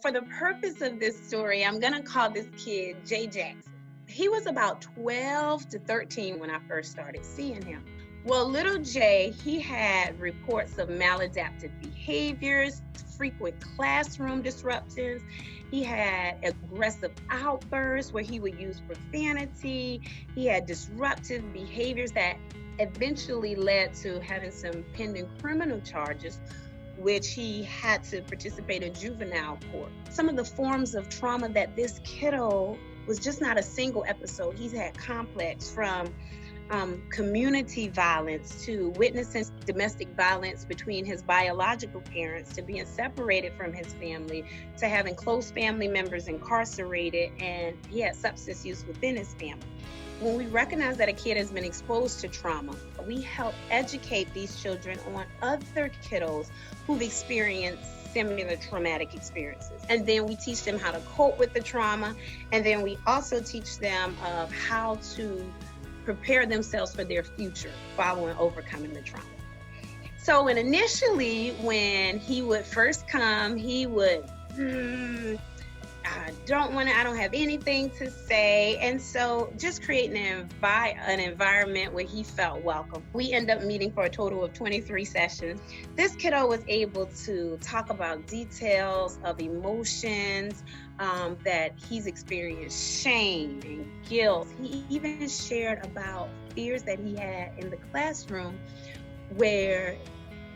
For the purpose of this story, I'm going to call this kid Jay Jackson. He was about 12 to 13 when I first started seeing him. Well, little Jay, he had reports of maladaptive behaviors, frequent classroom disruptions. He had aggressive outbursts where he would use profanity. He had disruptive behaviors that eventually led to having some pending criminal charges, which he had to participate in juvenile court. Some of the forms of trauma that this kiddo was just not a single episode. He's had complex, from community violence to witnessing domestic violence between his biological parents, to being separated from his family, to having close family members incarcerated, and he had substance use within his family. When we recognize that a kid has been exposed to trauma, we help educate these children on other kiddos who've experienced similar traumatic experiences. And then we teach them how to cope with the trauma. And then we also teach them of how to prepare themselves for their future following overcoming the trauma. So initially, when he would first come, he would, I don't have anything to say. And so just creating an environment where he felt welcome. We end up meeting for a total of 23 sessions. This kiddo was able to talk about details of emotions that he's experienced, shame and guilt. He even shared about fears that he had in the classroom, where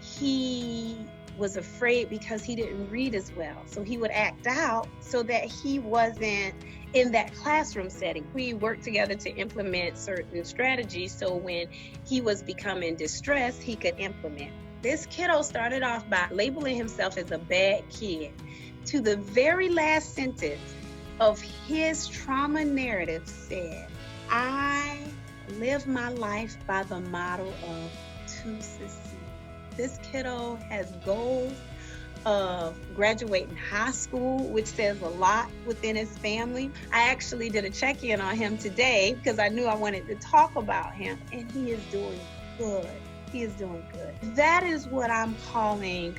he was afraid because he didn't read as well. So he would act out so that he wasn't in that classroom setting. We worked together to implement certain strategies so when he was becoming distressed, he could implement. This kiddo started off by labeling himself as a bad kid. To the very last sentence of his trauma narrative said, "I live my life by the model of to succeed." This kiddo has goals of graduating high school, which says a lot within his family. I actually did a check-in on him today because I knew I wanted to talk about him, and he is doing good. He is doing good. That is what I'm calling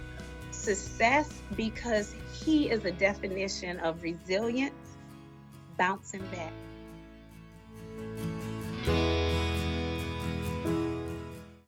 success, because he is a definition of resilience, bouncing back.